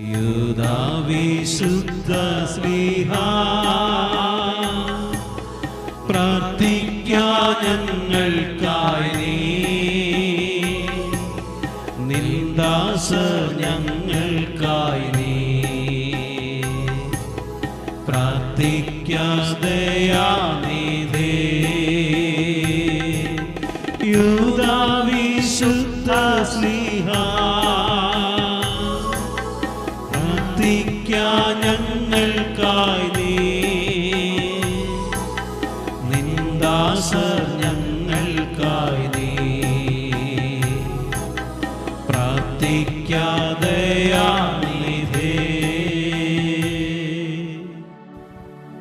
യൂദാ വിശുദ്ധ ശ്ലീഹാ, പ്രാർത്ഥിക്കാം ഞങ്ങൾക്കായി നീ, നിന്ദാസർ ഞങ്ങൾക്കായി നീ, പ്രാർത്ഥിക്കാം ദയാനിധേ. യൂദാ വിശുദ്ധ ശ്ലീഹാ, പ്രാർത്ഥിക്കാം ഞങ്ങൾക്കായി നീ, നിന്ദാസർ ഞങ്ങൾക്കായി നീ, പ്രാർത്ഥിക്കാം ദയാനിധേ.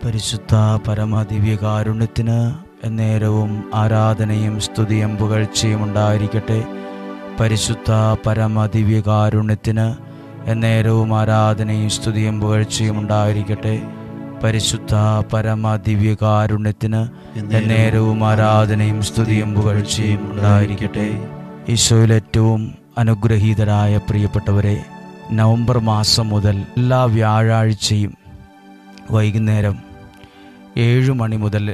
പരിശുദ്ധ പരമദിവ്യകാരുണ്യത്തിന് എന്നേരവും ആരാധനയും സ്തുതിയും പുകഴ്ചയും ഉണ്ടായിരിക്കട്ടെ. പരിശുദ്ധ പരമദിവ്യകാരുണ്യത്തിന് എന്നേരവും ആരാധനയും സ്തുതിയും പുകഴ്ചയും ഉണ്ടായിരിക്കട്ടെ. പരിശുദ്ധ പരമദിവ്യകാരുണ്യത്തിന് എന്നേരവും ആരാധനയും സ്തുതിയും പുകഴ്ചയും ഉണ്ടായിരിക്കട്ടെ. ഈശോയിൽ ഏറ്റവും അനുഗ്രഹീതരായ പ്രിയപ്പെട്ടവരെ, നവംബർ മാസം മുതൽ എല്ലാ വ്യാഴാഴ്ചയും വൈകുന്നേരം 7 മണി മുതൽ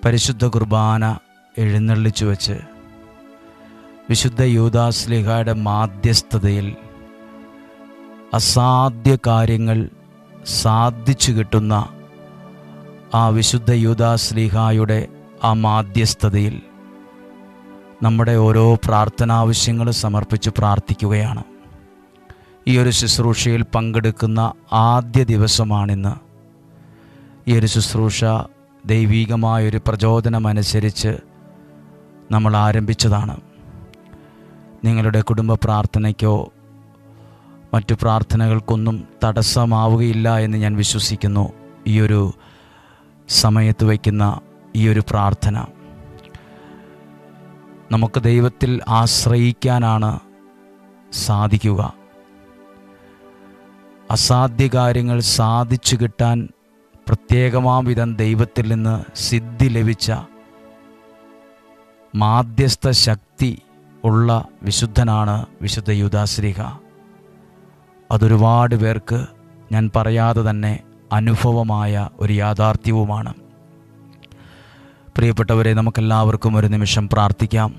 പരിശുദ്ധ കുർബാന എഴുന്നള്ളിച്ചു വച്ച് വിശുദ്ധ യൂദാ ശ്ലീഹായുടെ മാധ്യസ്ഥതയിൽ അസാധ്യ കാര്യങ്ങൾ സാധിച്ചു കിട്ടുന്ന ആ വിശുദ്ധ യൂദാ ശ്ലീഹായുടെ ആ മാധ്യസ്ഥതയിൽ നമ്മുടെ ഓരോ പ്രാർത്ഥനാവശ്യങ്ങളും സമർപ്പിച്ച് പ്രാർത്ഥിക്കുകയാണ്. ഈ ഒരു ശുശ്രൂഷയിൽ പങ്കെടുക്കുന്ന ആദ്യ ദിവസമാണിന്ന്. ഈ ഒരു ശുശ്രൂഷ ദൈവീകമായൊരു പ്രചോദനമനുസരിച്ച് നമ്മൾ ആരംഭിച്ചതാണ്. നിങ്ങളുടെ കുടുംബ പ്രാർത്ഥനയ്ക്കോ മറ്റു പ്രാർത്ഥനകൾക്കൊന്നും തടസ്സമാവുകയില്ല എന്ന് ഞാൻ വിശ്വസിക്കുന്നു. ഈ ഒരു സമയത്ത് വയ്ക്കുന്ന ഈ ഒരു പ്രാർത്ഥന നമുക്ക് ദൈവത്തിൽ ആശ്രയിക്കാനാണ് സാധിക്കുക. അസാധ്യ കാര്യങ്ങൾ സാധിച്ചു കിട്ടാൻ പ്രത്യേകമാം വിധം ദൈവത്തിൽ നിന്ന് സിദ്ധി ലഭിച്ച മാധ്യസ്ഥ ശക്തി ഉള്ള വിശുദ്ധനാണ് വിശുദ്ധ യൂദാ ശ്ലീഹാ. അതൊരുപാട് പേർക്ക് ഞാൻ പറയാതെ തന്നെ അനുഭവമായ ഒരു യാഥാർത്ഥ്യവുമാണ്. പ്രിയപ്പെട്ടവരെ, നമുക്കെല്ലാവർക്കും ഒരു നിമിഷം പ്രാർത്ഥിക്കാം.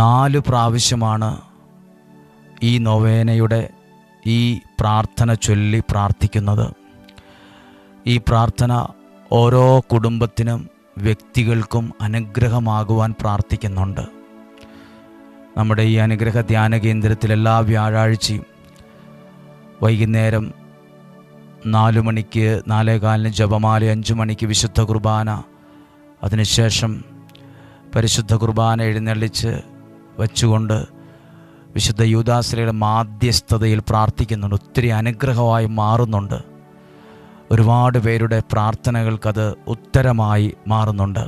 4 പ്രാവശ്യമാണ് ഈ നൊവേനയുടെ ഈ പ്രാർത്ഥന ചൊല്ലി പ്രാർത്ഥിക്കുന്നത്. ഈ പ്രാർത്ഥന ഓരോ കുടുംബത്തിനും വ്യക്തികൾക്കും അനുഗ്രഹമാകുവാൻ പ്രാർത്ഥിക്കുന്നുണ്ട്. നമ്മുടെ ഈ അനുഗ്രഹ ധ്യാന കേന്ദ്രത്തിൽ എല്ലാ വ്യാഴാഴ്ചയും വൈകുന്നേരം 4 മണിക്ക് 4:15 ജപമാല, 5 മണിക്ക് വിശുദ്ധ കുർബാന, അതിനുശേഷം പരിശുദ്ധ കുർബാന എഴുന്നള്ളിച്ച് വച്ചുകൊണ്ട് വിശുദ്ധ യൂദാ ശ്ലീഹയുടെ മാധ്യസ്ഥതയിൽ പ്രാർത്ഥിക്കുന്നുണ്ട്. ഒത്തിരി അനുഗ്രഹമായി മാറുന്നുണ്ട്. ഒരുപാട് പേരുടെ പ്രാർത്ഥനകൾക്കത് ഉത്തരമായി മാറുന്നുണ്ട്.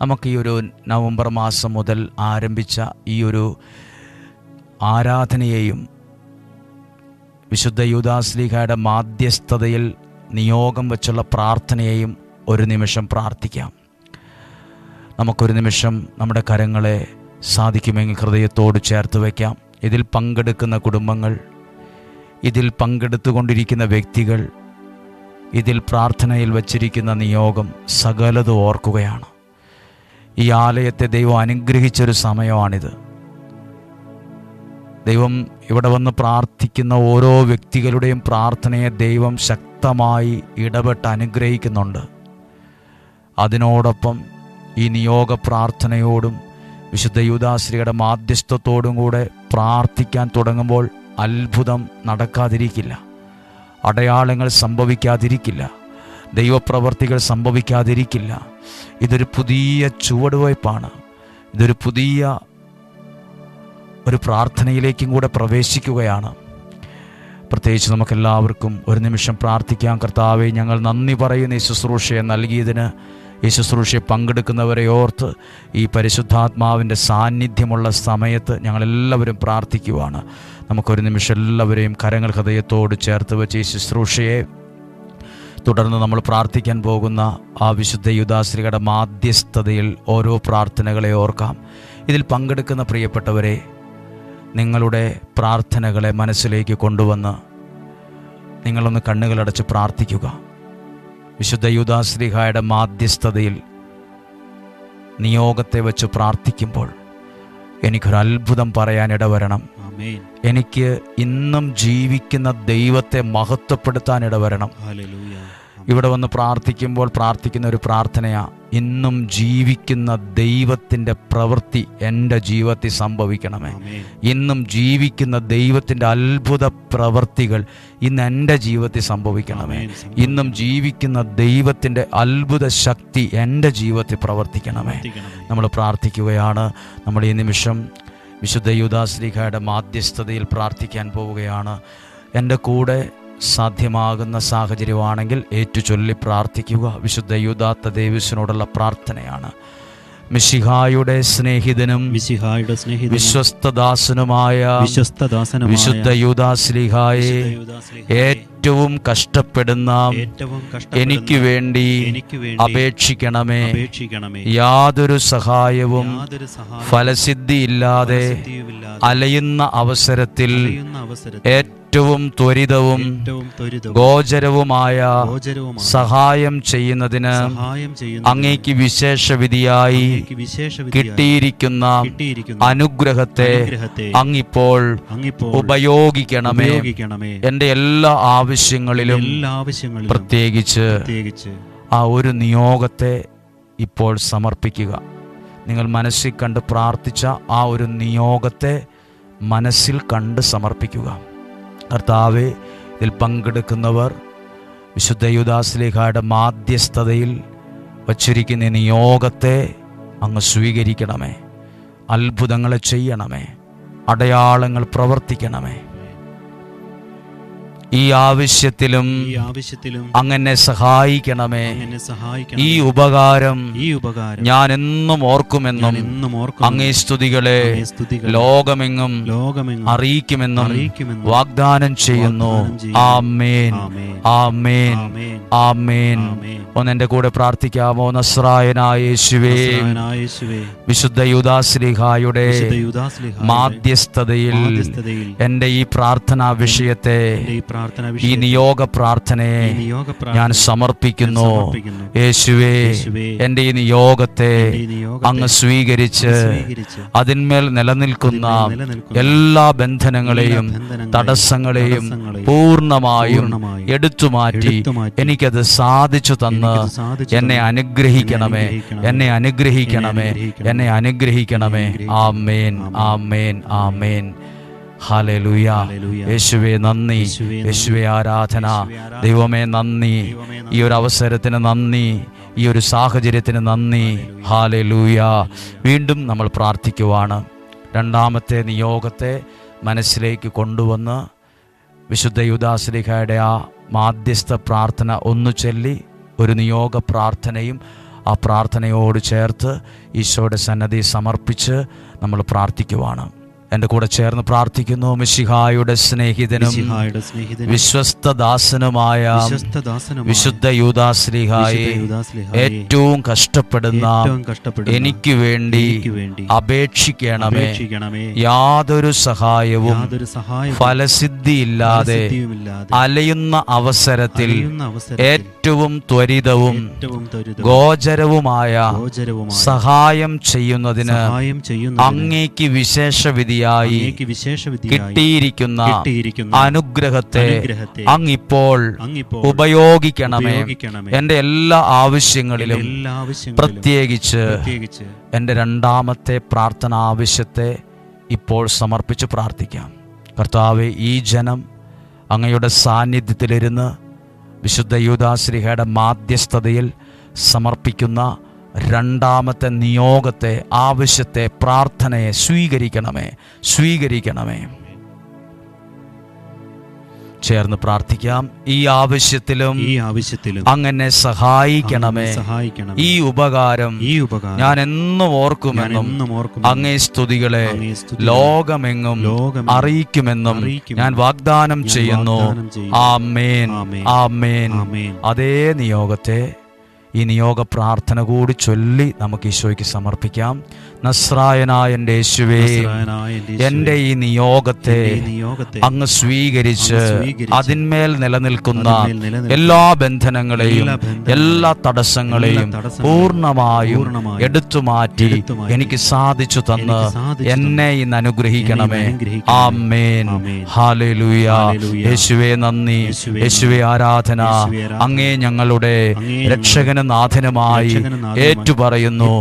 നമുക്ക് ഈ ഒരു നവംബർ മാസം മുതൽ ആരംഭിച്ച ഈ ഒരു ആരാധനയെയും വിശുദ്ധ യൂദാ ശ്ലീഹയുടെ മാധ്യസ്ഥതയിൽ നിയോഗം വച്ചുള്ള പ്രാർത്ഥനയെയും ഒരു നിമിഷം പ്രാർത്ഥിക്കാം. നമുക്കൊരു നിമിഷം നമ്മുടെ കരങ്ങളെ സാധിക്കുമെങ്കിൽ ഹൃദയത്തോട് ചേർത്ത് വയ്ക്കാം. ഇതിൽ പങ്കെടുക്കുന്ന കുടുംബങ്ങൾ, ഇതിൽ പങ്കെടുത്തുകൊണ്ടിരിക്കുന്ന വ്യക്തികൾ, ഇതിൽ പ്രാർത്ഥനയിൽ വച്ചിരിക്കുന്ന നിയോഗം സകലതും ഓർക്കുകയാണ്. ഈ ആലയത്തെ ദൈവം അനുഗ്രഹിച്ചൊരു സമയമാണിത്. ദൈവം ഇവിടെ വന്ന് പ്രാർത്ഥിക്കുന്ന ഓരോ വ്യക്തികളുടെയും പ്രാർത്ഥനയെ ദൈവം ശക്തമായി ഇടപെട്ട് അനുഗ്രഹിക്കുന്നുണ്ട്. അതിനോടൊപ്പം ഈ നിയോഗ പ്രാർത്ഥനയോടും വിശുദ്ധ യൂദാ ശ്ലീഹയുടെ മാധ്യസ്ഥത്തോടും കൂടെ പ്രാർത്ഥിക്കാൻ തുടങ്ങുമ്പോൾ അത്ഭുതം നടക്കാതിരിക്കില്ല, അടയാളങ്ങൾ സംഭവിക്കാതിരിക്കില്ല, ദൈവപ്രവർത്തികൾ സംഭവിക്കാതിരിക്കില്ല. ഇതൊരു പുതിയ ചുവടുവയ്പ്പാണ്. ഇതൊരു പുതിയ ഒരു പ്രാർത്ഥനയിലേക്കും കൂടെ പ്രവേശിക്കുകയാണ്. പ്രത്യേകിച്ച് നമുക്കെല്ലാവർക്കും ഒരു നിമിഷം പ്രാർത്ഥിക്കാം. കർത്താവേ, ഞങ്ങൾ നന്ദി പറയുന്ന ഈ ശുശ്രൂഷയെ നൽകിയതിന്, ഈ ശുശ്രൂഷയെ പങ്കെടുക്കുന്നവരെ ഓർത്ത് ഈ പരിശുദ്ധാത്മാവിൻ്റെ സാന്നിധ്യമുള്ള സമയത്ത് ഞങ്ങളെല്ലാവരും പ്രാർത്ഥിക്കുവാണ്. നമുക്കൊരു നിമിഷം എല്ലാവരെയും കരങ്ങൾ ഹൃദയത്തോട് ചേർത്ത് വെച്ച് ഈ ശുശ്രൂഷയെ തുടർന്ന് നമ്മൾ പ്രാർത്ഥിക്കാൻ പോകുന്ന ആ വിശുദ്ധ യൂദാ ശ്ലീഹയുടെ മാധ്യസ്ഥതയിൽ ഓരോ പ്രാർത്ഥനകളെ ഓർക്കാം. ഇതിൽ പങ്കെടുക്കുന്ന പ്രിയപ്പെട്ടവരെ, നിങ്ങളുടെ പ്രാർത്ഥനകളെ മനസ്സിലേക്ക് കൊണ്ടുവന്ന് നിങ്ങളൊന്ന് കണ്ണുകളടച്ച് പ്രാർത്ഥിക്കുക. വിശുദ്ധ യൂദാശ്ലീഹായുടെ മാധ്യസ്ഥതയിൽ നിയോഗത്തെ വെച്ച് പ്രാർത്ഥിക്കുമ്പോൾ എനിക്കൊരത്ഭുതം പറയാനിടവരണം. എനിക്ക് ഇന്നും ജീവിക്കുന്ന ദൈവത്തെ മഹത്വപ്പെടുത്താൻ ഇടവരണം. ഇവിടെ വന്ന് പ്രാർത്ഥിക്കുമ്പോൾ പ്രാർത്ഥിക്കുന്ന ഒരു പ്രാർത്ഥനയാണ്, ഇന്നും ജീവിക്കുന്ന ദൈവത്തിൻ്റെ പ്രവൃത്തി എൻ്റെ ജീവിതത്തിൽ സംഭവിക്കണമേ. ഇന്നും ജീവിക്കുന്ന ദൈവത്തിൻ്റെ അത്ഭുത പ്രവൃത്തികൾ ഇന്ന് എൻ്റെ ജീവിതത്തിൽ സംഭവിക്കണമേ. ഇന്നും ജീവിക്കുന്ന ദൈവത്തിൻ്റെ അത്ഭുത ശക്തി എൻ്റെ ജീവിതത്തിൽ പ്രവർത്തിക്കണമേ. നമ്മൾ പ്രാർത്ഥിക്കുകയാണ്. നമ്മൾ ഈ നിമിഷം വിശുദ്ധ യൂദാശ്ലീഹായുടെ മാധ്യസ്ഥതയിൽ പ്രാർത്ഥിക്കാൻ പോവുകയാണ്. എൻ്റെ കൂടെ സാധ്യമാകുന്ന സാഹചര്യമാണെങ്കിൽ ഏറ്റുചൊല്ലി പ്രാർത്ഥിക്കുക. വിശുദ്ധ യൂദാ തദ്ദേവൂസിനോടുള്ള പ്രാർത്ഥനയാണ്. മിശിഹായുടെ സ്നേഹിതനും വിശ്വസ്തദാസനുമായ വിശുദ്ധ യൂദാശ്ലീഹായെ, ഏറ്റവും കഷ്ടപ്പെടുന്ന എനിക്ക് വേണ്ടി അപേക്ഷിക്കണമേ. യാതൊരു സഹായവും ഫലസിദ്ധിയില്ലാതെ അലയുന്ന അവസരത്തിൽ ഏറ്റവും ത്വരിതവും ഗോചരവുമായ സഹായം ചെയ്യുന്നതിന് അങ്ങേക്ക് വിശേഷവിധിയായി കിട്ടിയിരിക്കുന്ന അനുഗ്രഹത്തെ അങ്ങിപ്പോൾ ഉപയോഗിക്കണമേ. എൻ്റെ എല്ലാ ആവശ്യങ്ങളിലും പ്രത്യേകിച്ച് ആ ഒരു നിയോഗത്തെ ഇപ്പോൾ സമർപ്പിക്കുക. നിങ്ങൾ മനസ്സിൽ കണ്ട് പ്രാർത്ഥിച്ച ആ ഒരു നിയോഗത്തെ മനസ്സിൽ കണ്ട് സമർപ്പിക്കുക. കർത്താവേ, ഇതിൽ പങ്കെടുക്കുന്നവർ വിശുദ്ധ യൂദാശ്ലീഹായുടെ മാധ്യസ്ഥതയിൽ വച്ചിരിക്കുന്ന നിയോഗത്തെ അങ്ങ് സ്വീകരിക്കണമേ. അത്ഭുതങ്ങളെ ചെയ്യണമേ. അടയാളങ്ങൾ പ്രവർത്തിക്കണമേ. ഈ ആവശ്യത്തിലും അങ്ങനെ സഹായിക്കണമേ. ഈ ഉപകാരം ഞാൻ എന്നും ഓർക്കുമെന്നും അങ്ങേ സ്തുതികളെ ലോകമെങ്ങും അറിയിക്കുമെന്നും വാഗ്ദാനം ചെയ്യുന്നു. ആമേൻ, ആമേൻ, ആമേൻ. ഒന്നെന്റെ കൂടെ പ്രാർത്ഥിക്കാമോ? നസ്രായനായ യേശുവേ, വിശുദ്ധ യൂദാശ്ലീഹായുടെ മാധ്യസ്ഥതയിൽ എൻ്റെ ഈ പ്രാർത്ഥനാ വിഷയത്തെ, ഈ നിയോഗ പ്രാർത്ഥനയെ ഞാൻ സമർപ്പിക്കുന്നു. യേശുവേ, എൻ്റെ ഈ നിയോഗത്തെ അങ്ങ് സ്വീകരിച്ച് അതിന്മേൽ നിലനിൽക്കുന്ന എല്ലാ ബന്ധനങ്ങളെയും തടസ്സങ്ങളെയും പൂർണ്ണമായും എടുത്തുമാറ്റി എനിക്കത് സാധിച്ചു തന്ന് എന്നെ അനുഗ്രഹിക്കണമേ, എന്നെ അനുഗ്രഹിക്കണമേ, എന്നെ അനുഗ്രഹിക്കണമേ. ആമേൻ, ആമേൻ, ആമേൻ. ഹല്ലേലൂയ. യേശുവേ നന്ദി, യേശുവേ ആരാധന. ദൈവമേ നന്ദി, ഈ ഒരു അവസരത്തിന് നന്ദി, ഈ ഒരു സാഹചര്യത്തിന് നന്ദി. ഹല്ലേലൂയ. വീണ്ടും നമ്മൾ പ്രാർത്ഥിക്കുവാണ്. രണ്ടാമത്തെ നിയോഗത്തെ മനസ്സിലേക്ക് കൊണ്ടുവന്ന് വിശുദ്ധ യൂദാശ്ലീഹായുടെ ആ മാധ്യസ്ഥ പ്രാർത്ഥന ഒന്നു ചൊല്ലി ഒരു നിയോഗ പ്രാർത്ഥനയും ആ പ്രാർത്ഥനയോട് ചേർത്ത് ഈശോയുടെ സന്നദ്ധി സമർപ്പിച്ച് നമ്മൾ പ്രാർത്ഥിക്കുവാണ്. എൻ്റെ കൂടെ ചേർന്ന് പ്രാർത്ഥിക്കുന്നു. മിശിഹായുടെ സ്നേഹിതനും വിശ്വസ്തദാസനുമായ വിശുദ്ധ യൂദാശ്ലീഹായെ, ഏറ്റവും കഷ്ടപ്പെടുന്ന എനിക്ക് വേണ്ടി അപേക്ഷിക്കണമേ. യാതൊരു സഹായവും ഫലസിദ്ധിയില്ലാതെ അലയുന്ന അവസരത്തിൽ ഏറ്റവും ത്വരിതവും ഗോചരവുമായ സഹായം ചെയ്യുന്നതിന് അങ്ങേക്ക് വിശേഷവിധി കിട്ടിയിരിക്കുന്ന അനുഗ്രഹത്തെ അങ്ങിപ്പോൾ ഉപയോഗിക്കണമേ. എൻ്റെ എല്ലാ ആവശ്യങ്ങളിലും പ്രത്യേകിച്ച് എൻ്റെ രണ്ടാമത്തെ പ്രാർത്ഥന ആവശ്യത്തെ ഇപ്പോൾ സമർപ്പിച്ച് പ്രാർത്ഥിക്കാം. കർത്താവേ, ഈ ജനം അങ്ങയുടെ സാന്നിധ്യത്തിലിരുന്ന് വിശുദ്ധ യൂദാശ്ലീഹായുടെ മാധ്യസ്ഥതയിൽ സമർപ്പിക്കുന്ന രണ്ടാമത്തെ നിയോഗത്തെ, ആവശ്യത്തെ, പ്രാർത്ഥനയെ സ്വീകരിക്കണമേ, സ്വീകരിക്കണമേ. ചേർന്ന് പ്രാർത്ഥിക്കാം. ഈ ആവശ്യത്തിലും അങ്ങനെ സഹായിക്കണമേ. ഈ ഉപകാരം ഞാൻ എന്നും ഓർക്കുമെന്നും അങ്ങേ സ്തുതികളെ ലോകമെങ്ങും അറിയിക്കുമെന്നും ഞാൻ വാഗ്ദാനം ചെയ്യുന്നു. ആമേൻ, ആമേൻ. അതേ നിയോഗത്തെ ഈ നിയോഗ പ്രാർത്ഥന കൂടി ചൊല്ലി നമുക്ക് ഈശോയ്ക്ക് സമർപ്പിക്കാം. നസ്രായനായ എൻ്റെ യേശുവേ, എൻ്റെ ഈ നിയോഗത്തെ അങ്ങ് സ്വീകരിച്ച് അതിന്മേൽ നിലനിൽക്കുന്ന എല്ലാ ബന്ധനങ്ങളെയും എല്ലാ തടസ്സങ്ങളെയും പൂർണ്ണമായും എടുത്തുമാറ്റി എനിക്ക് സാധിച്ചു തന്ന് എന്നെ ഇന്ന് അനുഗ്രഹിക്കണമേ. ആമേൻ. ഹല്ലേലൂയ. യേശുവേ നന്ദി, യേശുവേ ആരാധന. അങ്ങേ ഞങ്ങളുടെ രക്ഷകനും നാഥനുമായി ഏറ്റുപറയുന്നു,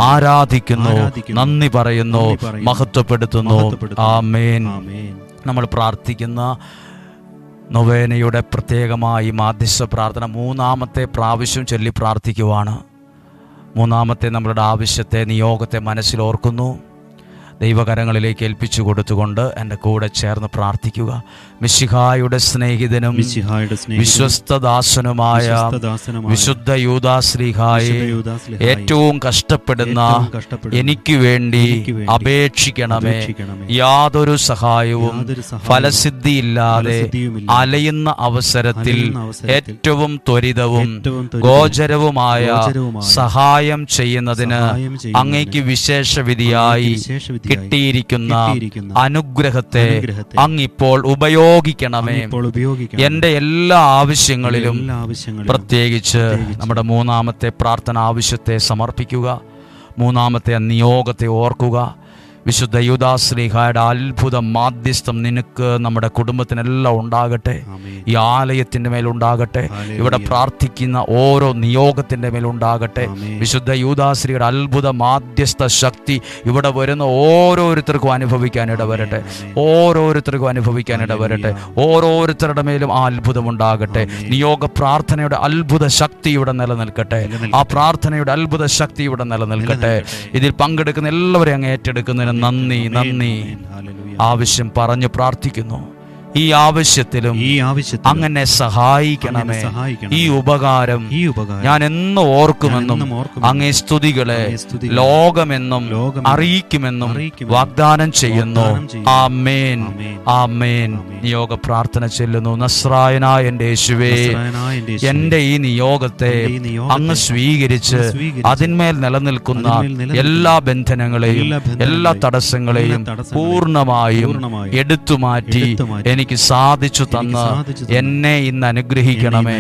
ആരാധിക്കുന്നു, നന്ദി പറയുന്നു, മഹത്വപ്പെടുത്തുന്നു. ആമേൻ. നമ്മൾ പ്രാർത്ഥിക്കുന്ന നൊവേനയുടെ പ്രത്യേകമായി മാധ്യസ്ഥ പ്രാർത്ഥന 3-ാമത്തെ പ്രാവശ്യം ചൊല്ലി പ്രാർത്ഥിക്കുവാണ്. 3-ാമത്തെ നമ്മളുടെ ആവശ്യത്തെ, നിയോഗത്തെ മനസ്സിൽ ഓർക്കുന്നു. ദൈവകരങ്ങളിലേക്ക് ഏൽപ്പിച്ചു കൊടുത്തുകൊണ്ട് എൻ്റെ കൂടെ ചേർന്ന് പ്രാർത്ഥിക്കുക. മിശിഹായുടെ സ്നേഹിതനും വിശ്വസ്തദാസനുമായ വിശുദ്ധ യൂദാശ്ലീഹായെ ഏറ്റവും കഷ്ടപ്പെടുന്ന എനിക്ക് വേണ്ടി അപേക്ഷിക്കണമേ. യാതൊരു സഹായവും ഫലസിദ്ധിയില്ലാതെ അലയുന്ന അവസരത്തിൽ ഏറ്റവും ത്വരിതവും ഗോചരവുമായ സഹായം ചെയ്യുന്നതിന് അങ്ങേക്ക് വിശേഷ വിധിയായി കിട്ടിയിരിക്കുന്ന അനുഗ്രഹത്തെ അങ്ങിപ്പോൾ ഉപയോഗിക്കണമേ. എന്റെ എല്ലാ ആവശ്യങ്ങളിലും പ്രത്യേകിച്ച് നമ്മുടെ 3-ാമത്തെ പ്രാർത്ഥന ആവശ്യത്തെ സമർപ്പിക്കുക. 3-ാമത്തെ നിയോഗത്തെ ഓർക്കുക. വിശുദ്ധ യൂദാശ്ലീഹായുടെ അത്ഭുത മാധ്യസ്ഥം നിനക്ക്, നമ്മുടെ കുടുംബത്തിനെല്ലാം ഉണ്ടാകട്ടെ. ഈ ആലയത്തിൻ്റെ മേലുണ്ടാകട്ടെ. ഇവിടെ പ്രാർത്ഥിക്കുന്ന ഓരോ നിയോഗത്തിൻ്റെ മേലുണ്ടാകട്ടെ. വിശുദ്ധ യൂദാശ്ലീഹയുടെ അത്ഭുത മാധ്യസ്ഥ ശക്തി ഇവിടെ വരുന്ന ഓരോരുത്തർക്കും അനുഭവിക്കാൻ ഇടവരട്ടെ. ഓരോരുത്തർക്കും അനുഭവിക്കാൻ ഇടവരട്ടെ. ഓരോരുത്തരുടെ മേലും ആ അത്ഭുതം ഉണ്ടാകട്ടെ. നിയോഗ പ്രാർത്ഥനയുടെ അത്ഭുത ശക്തി ഇവിടെ നിലനിൽക്കട്ടെ. ആ പ്രാർത്ഥനയുടെ അത്ഭുത ശക്തി ഇവിടെ നിലനിൽക്കട്ടെ. ഇതിൽ പങ്കെടുക്കുന്ന എല്ലാവരെയും അങ്ങ് ഏറ്റെടുക്കുന്നതിന് നന്ദി. ആവശ്യം പറഞ്ഞു പ്രാർത്ഥിക്കുന്നു. ഈ ആവശ്യത്തിലും അങ്ങനെ സഹായിക്കണമേ. ഈ ഉപകാരം ഞാൻ എന്ന് ഓർക്കുമെന്നും അങ്ങേ സ്തുതികളെ ലോകമെന്നും അറിയിക്കുമെന്നും വാഗ്ദാനം ചെയ്യുന്നു. ആമേൻ. ആമേൻ. നിയോഗ പ്രാർത്ഥന ചെല്ലുന്നു. നസ്രായനായ എൻ്റെ യേശുവേ, എൻ്റെ ഈ നിയോഗത്തെ അങ്ങ് സ്വീകരിച്ച് അതിന്മേൽ നിലനിൽക്കുന്ന എല്ലാ ബന്ധനങ്ങളെയും എല്ലാ തടസ്സങ്ങളെയും പൂർണ്ണമായും എടുത്തുമാറ്റി എനിക്ക് സാധിച്ചു തന്ന് എന്നെ ഇന്ന് അനുഗ്രഹിക്കണമേ.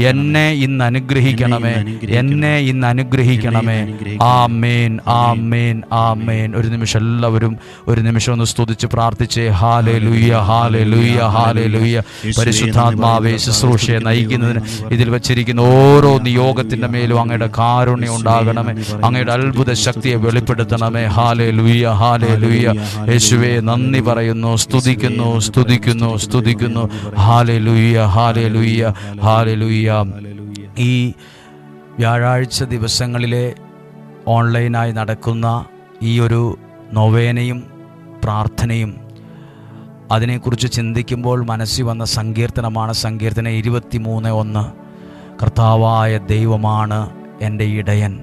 എന്നെ ഇന്ന് അനുഗ്രഹിക്കണമേ. എന്നെ ഇന്ന് അനുഗ്രഹിക്കണമേ. ആമേൻ. ആമേൻ. ആമേൻ. ഒരു നിമിഷം എല്ലാവരും ഒരു നിമിഷം ഒന്ന് സ്തുതിച്ച് പ്രാർത്ഥിച്ചേ. Hallelujah, hallelujah, hallelujah. പരിശുദ്ധാത്മാവേ, ശുശ്രൂഷയെ നയിക്കുന്നതിന് ഇതിൽ വച്ചിരിക്കുന്ന ഓരോ നിയോഗത്തിന്റെ മേലും അങ്ങയുടെ കാരുണ്യം ഉണ്ടാകണമേ. അങ്ങയുടെ അത്ഭുത ശക്തിയെ വെളിപ്പെടുത്തണമേ. Hallelujah, hallelujah. യേശുവേ നന്ദി പറയുന്നു, സ്തുതിക്കുന്നു, സ്തുതിക്കുന്നു, സ്തുതിക്കുന്നു. Hallelujah, hallelujah, hallelujah. ഈ വ്യാഴാഴ്ച ദിവസങ്ങളിലെ ഓൺലൈനായി നടക്കുന്ന ഈ ഒരു നൊവേനയും പ്രാർത്ഥനയും അതിനെക്കുറിച്ച് ചിന്തിക്കുമ്പോൾ മനസ്സിൽ വന്ന സങ്കീർത്തനമാണ് സങ്കീർത്തനം 23:1. കർത്താവായ ദൈവമാണ് എൻ്റെ ഇടയൻ,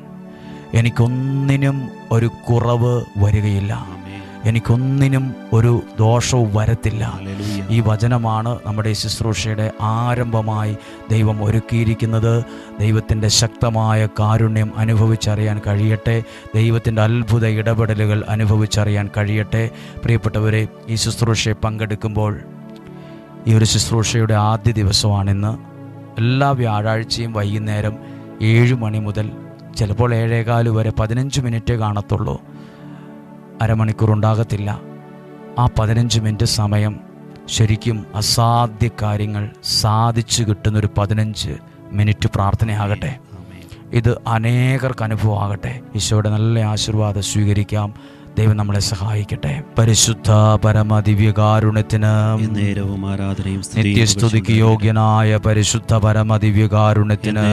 എനിക്കൊന്നിനും ഒരു കുറവ് വരികയില്ല, എനിക്കൊന്നിനും ഒരു ദോഷവും വരത്തില്ല. ഈ വചനമാണ് നമ്മുടെ ശുശ്രൂഷയുടെ ആരംഭമായി ദൈവം ഒരുക്കിയിരിക്കുന്നത്. ദൈവത്തിൻ്റെ ശക്തമായ കാരുണ്യം അനുഭവിച്ചറിയാൻ കഴിയട്ടെ. ദൈവത്തിൻ്റെ അത്ഭുത ഇടപെടലുകൾ അനുഭവിച്ചറിയാൻ കഴിയട്ടെ. പ്രിയപ്പെട്ടവരെ, ഈ ശുശ്രൂഷയെ പങ്കെടുക്കുമ്പോൾ ഈ ഒരു ശുശ്രൂഷയുടെ ആദ്യ ദിവസമാണിന്ന്. എല്ലാ വ്യാഴാഴ്ചയും വൈകുന്നേരം 7 മണി മുതൽ ചിലപ്പോൾ 7:15 വരെ 15 മിനിറ്റേ കാണത്തുള്ളൂ. അരമണിക്കൂർ ഉണ്ടാകത്തില്ല. ആ 15 മിനിറ്റ് സമയം ശരിക്കും അസാധ്യ കാര്യങ്ങൾ സാധിച്ചു കിട്ടുന്നൊരു 15 മിനിറ്റ് പ്രാർത്ഥനയാകട്ടെ. ഇത് അനേകർക്ക് അനുഭവമാകട്ടെ. ഈശോയുടെ നല്ല ആശീർവാദം സ്വീകരിക്കാം. ദൈവം നമ്മളെ സഹായിക്കട്ടെ. പരിശുദ്ധ പരമ ദിവ്യകാരുണ്യത്തിന് നേരവും ആരാധനയും നിത്യസ്തുതിക്ക് യോഗ്യനായ പരിശുദ്ധ പരമ ദിവ്യകാരുണ്യത്തിന്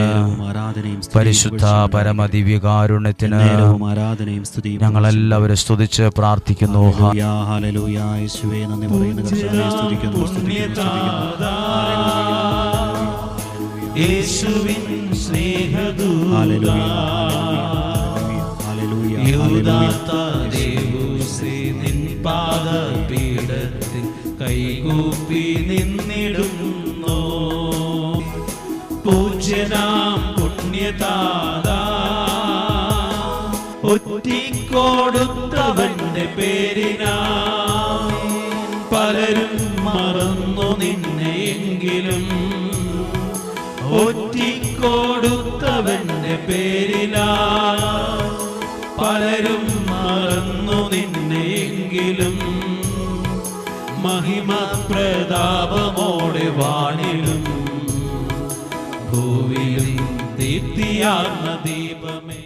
പരിശുദ്ധ പരമ ദിവ്യകാരുണ്യത്തിന് ആരാധനയും സ്തുതിയും ഞങ്ങളെല്ലാവരും സ്തുതിച്ച് പ്രാർത്ഥിക്കുന്നു. ഹല്ലേലൂയ. യേശുവേ നന്ദി പറയുന്നു. കർത്താവേ സ്തുതിക്കുന്നു, സ്തുതിക്കുന്നു. യേശുവിൻ സ്നേഹദൂത ഹല്ലേലൂയ. പാദപീഠത്തിൽ കൈകൂപ്പി നിന്നിടുന്നു. പൂജ്യനാം പുണ്യതാ ഒറ്റിക്കൊടുത്തവന്റെ പേരിനായി പലരും മറന്നു നിന്നെയെങ്കിലും ഒറ്റിക്കൊടുത്തവന്റെ പേരിനായി പലരും മറന്നു നിന്നെയെങ്കിലും മഹിമ പ്രതാപമോടെ വാണിലും ഭൂവിലും ദീപ്തിയാർന്ന ദീപമേ.